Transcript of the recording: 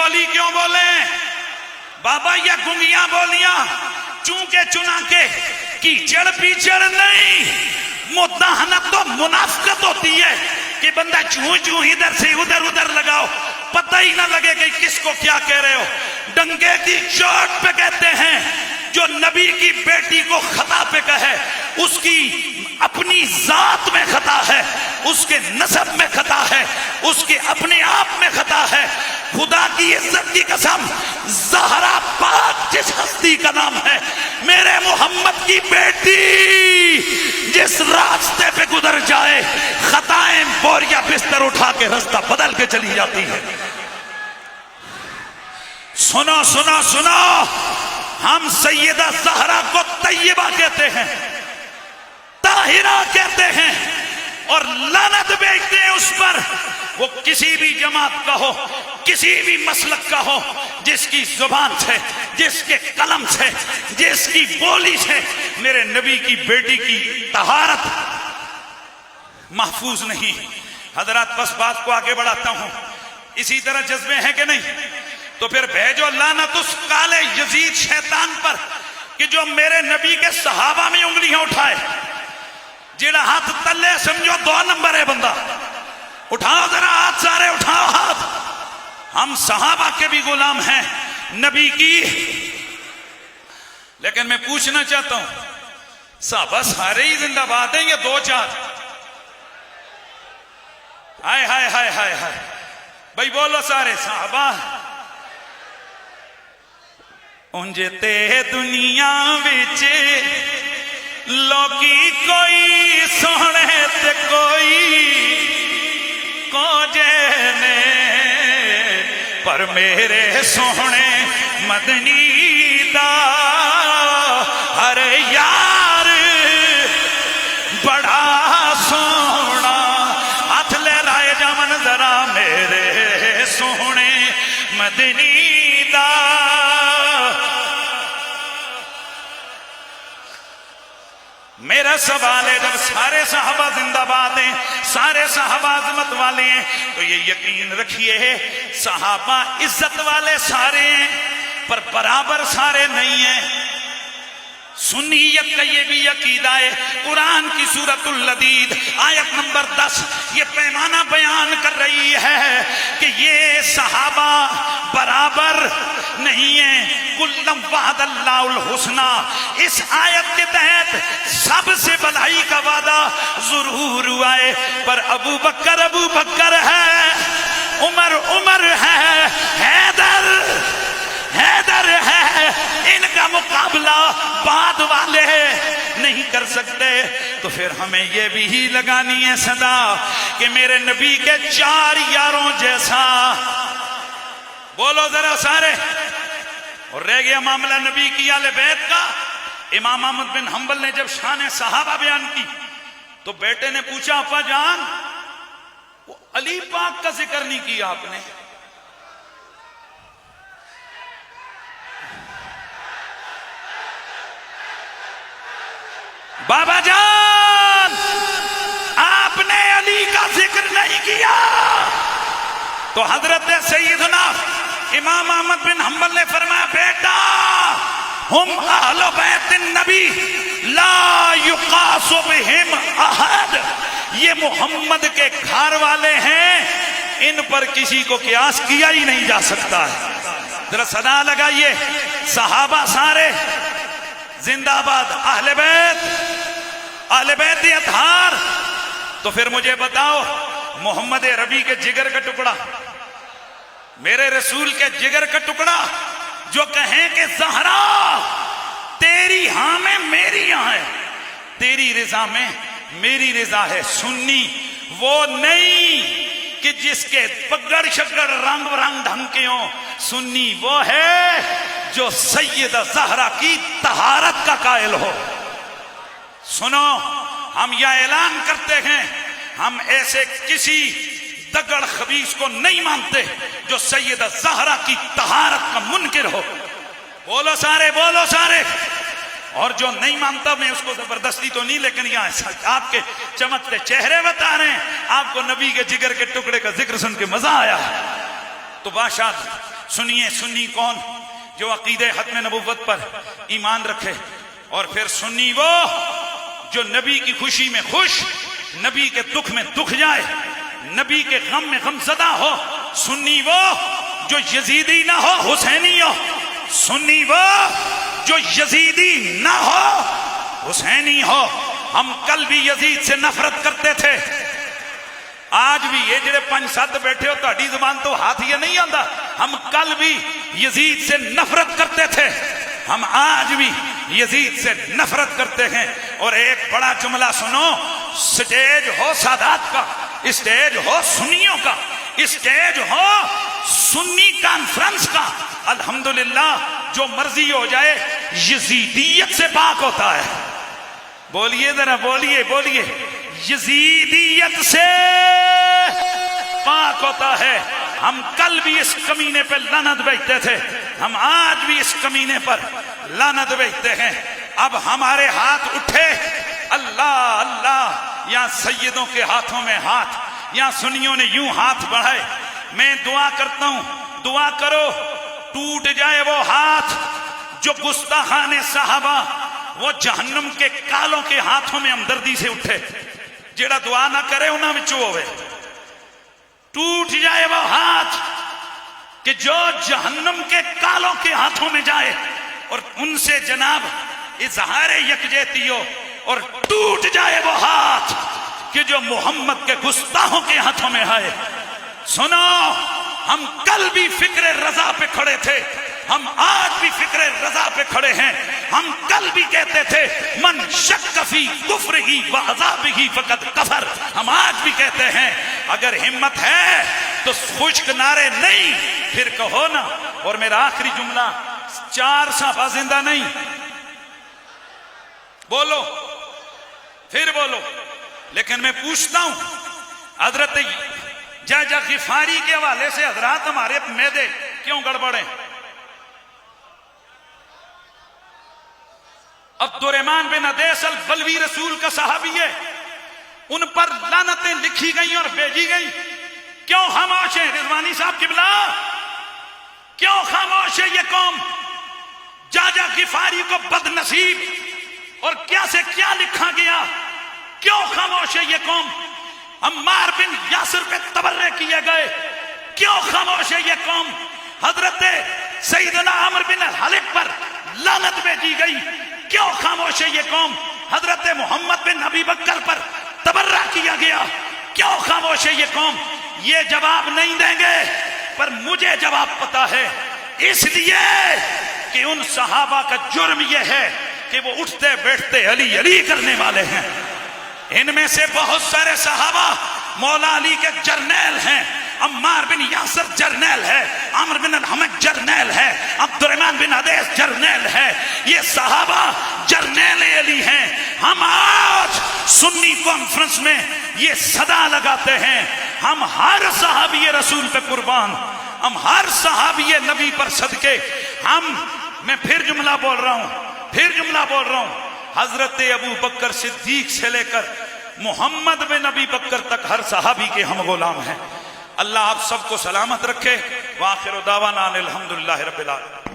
बोली क्यों बोले बाबा? ये गुंगियां बोलियां चूंके चुना के कीचड़ पीचड़ नहीं, मुद्दाहनत तो मुनाफिकत होती है कि बंदा चूं चूं इधर से उधर उधर लगाओ, पता ही ना लगे कि किसको क्या कह रहे हो। डंगे की चोट पे कहते हैं जो नबी की बेटी को खता पे कहे उसकी अपनी जात में खता है, उसके नसब में खता है, उसके अपने आप में खता है। खुदा की इज्जत की कसम, ज़हरा पाक जिस हस्ती का नाम है, मेरे मोहम्मद की बेटी जिस रास्ते पे गुजर जाए, खताएं बोरिया बिस्तर उठा के रास्ता बदल के चली जाती है। सुनो सुनो सुनो, हम सैयदा ज़हरा को तैयबा कहते हैं, ताहिरा कहते हैं और लानत भेजते हैं उस पर। वो किसी भी जमात का हो, किसी भी मसलक का हो, जिसकी जुबान से, जिसके कलम से, जिसकी बोली से मेरे नबी की बेटी की तहारत महफूज नहीं। हजरत बस बात को आगे बढ़ाता हूं, इसी तरह जज्बे हैं कि नहीं? तो फिर भेजो लानत उस काले यजीद शैतान पर कि जो मेरे नबी के सहाबा में उंगलियां उठाए। जेड़ा हाथ तले समझो 2 नंबर है बंदा, उठाओ जरा हाथ, सारे उठाओ हाथ। हम सहाबा के भी गुलाम हैं नबी की। लेकिन मैं पूछना चाहता हूं, साहबा सारे ही जिंदाबाद हैं या 2-4? हाय हाय हाय हाय हाय भाई बोलो सारे साहबा। उंजे ते दुनिया विच लोकी कोई सोहने ते कोई कोजे ने, पर मेरे सोहने मदनी दा हर यार बड़ा सोहना। हथ ले लाए जावन जरा मेरे सोहने मदनी दा। मेरा सवाल है, जब सारे साहबा जिंदाबाद हैं, सारे साहबा अजमत वाले हैं, तो ये यकीन रखिए साहबा इज्जत वाले सारे हैं, पर बराबर सारे नहीं हैं। सुन्नियत का ये भी अकीदा है। कुरान की सूरतुल लदीद आयत नंबर 10 ये पैमाना बयान कर रही है कि ये सहाबा बराबर नहीं है। कुल्लम वअदल्लाहुल हुस्ना, इस आयत के तहत सबसे भलाई का वादा जरूर हुआ है, पर अबू बकर है, उमर है, हैदर है, इनका मुकाबला बाद वाले नहीं कर सकते। तो फिर हमें ये भी लगानी है सदा कि मेरे नबी के 4 यारों जैसा। बोलो जरा सारे। और रह गया मामला नबी की आले बैत का। इमाम अहमद बिन हंबल ने जब शान सहाबा बयान की तो बेटे ने पूछा, अप्पा जान वो अली पाक का जिक्र नहीं किया आपने? बाबा जान आपने अली का जिक्र नहीं किया। तो हजरत सैयदना इमाम अहमद बिन हंबल ने फरमाया, बेटा हम अहले बैत नबी ला युकासु बिहिम अहद, ये मोहम्मद के घर वाले हैं, इन पर किसी को कियास किया ही नहीं जा सकता है। जरा सदा लगाइए, सहाबा सारे जिंदाबाद, अहले बैत अतहार। तो फिर मुझे बताओ, मोहम्मद रबी के जिगर का टुकड़ा, मेरे रसूल के जिगर का टुकड़ा, जो कहें कि ज़हरा तेरी हाँ में मेरी हाँ है, तेरी रिजा में मेरी रिजा है, सुन्नी वो नहीं कि जिसके पगड़ शगड़ रंग रंग ढंग के हो। सुन्नी वो है जो सैयदा ज़हरा की तहारत का कायल हो। सुनो, हम यह ऐलान करते हैं, हम ऐसे किसी दगड़ खबीस को नहीं मानते जो सैयदा ज़हरा की तहारत का मुनकिर हो। बोलो सारे, बोलो सारे। और जो नहीं मानता, मैं उसको जबरदस्ती तो नहीं, लेकिन यहाँ आपके चमकते चेहरे बता रहे हैं, आपको नबी के जिगर के टुकड़े का जिक्र सुन के मजा आया। तो बादशाह सुनिए, सुन्नी कौन? जो अकीदे खत्म नबुव्वत पर ईमान रखे। और फिर सुन्नी वो जो नबी की खुशी में खुश, नबी के दुख में दुख जाए, नबी के गम में गमज़दा हो। सुन्नी वो जो यजीदी ना हो, हुसैनी हो। सुन्नी वो जो यजीदी ना हो, हुसैनी हो। हम कल भी यजीद से नफरत करते थे, आज भी। ये जेड़े 5-7 बैठे हो, ताड़ी जुबान तो हाथ ये नहीं आता। हम कल भी यजीद से नफरत करते थे, हम आज भी यजीद से नफरत करते हैं। और एक बड़ा जुमला सुनो, स्टेज हो सादात का, स्टेज हो सुन्नियों का, स्टेज हो सुन्नी कॉन्फ्रेंस का, अल्हम्दुलिल्लाह जो मर्जी हो जाए यजीदियत से पाक होता है। बोलिए जरा, बोलिए बोलिए, यजीदियत से पाक होता है। हम कल भी इस कमीने पर लानत भेजते थे, हम आज भी इस कमीने पर लानत भेजते हैं। अब हमारे हाथ उठे, अल्लाह अल्लाह, या सैयदों के हाथों में हाथ, या सुन्नियों ने यूं हाथ बढ़ाए। मैं दुआ करता हूं, दुआ करो टूट जाए वो हाथ जो गुस्ताखाने साहबा, वो जहन्नम के कालों के हाथों में हमदर्दी से उठे। जेड़ा दुआ ना करे उन्हां विचों होवे। टूट जाए वो हाथ कि जो जहन्नम के कालों के हाथों में जाए और उनसे जनाब इजहार यकजहती हो। और टूट जाए वो हाथ कि जो मोहम्मद के गुस्ताहों के हाथों में है। सुनो, हम कल भी फिक्र रजा पे खड़े थे, हम आज भी फिक्र रजा पे खड़े हैं। हम कल भी कहते थे मन शक्क फी कुफ्रिही व अज़ाबिही फकद कफर। हम आज भी कहते हैं अगर हिम्मत है तो खुश्क नारे नहीं, फिर कहो ना। और मेरा आखिरी जुमला, 4 साहबा जिंदा नहीं, बोलो फिर बोलो। लेकिन मैं पूछता हूं, हजरत जाजा गिफारी के हवाले से हजरात हमारे मैदे क्यों गड़बड़े? अब्दुर्रहमान बिन अदेस अल बलवी रसूल का सहाबी है, उन पर लानतें लिखी गई और भेजी गई। क्यों खामोश है रिजवानी साहब किबला? क्यों खामोश है ये कौम? जाजा गिफारी को बदनसीब और क्या से क्या लिखा गया, क्यों खामोश है ये कौम? अम्मार बिन यासिर पे तबर्रे किए गए, क्यों खामोश है ये कौम? हजरत सैयदना अमर बिन हलिक पर लानत भेजी गई, क्यों खामोश है ये कौम? हजरत मोहम्मद बिन अबी बकर पर तबर्रा किया गया, क्यों खामोश है ये कौम? ये जवाब नहीं देंगे, पर मुझे जवाब पता है। इसलिए कि उन सहाबा का जुर्म यह है कि वो उठते बैठते अली अली करने वाले हैं। इनमें से बहुत सारे सहाबा मौला अली के जर्नैल हैं। अम्मार बिन यासिर जर्नैल है, अमर बिन हमद जर्नैल है, अब्दुर्रहमान बिन अदेस जर्नैल है। ये सहाबा जर्नैल अली हैं। हम आज सुन्नी कॉन्फ्रेंस में ये सदा लगाते हैं, हम हर सहाबी रसूल पे कुर्बान, हम हर सहाबी नबी पर सदके मैं फिर जुमला बोल रहा हूं, हजरत अबू बकर सिद्दीक से लेकर मोहम्मद बिन नबी बकर तक हर सहाबी के हम गुलाम हैं। अल्लाह आप सबको सलामत रखे। वाखिर दावाना अनिल हम्दुलिल्लाहि रब्बिल आलमीन।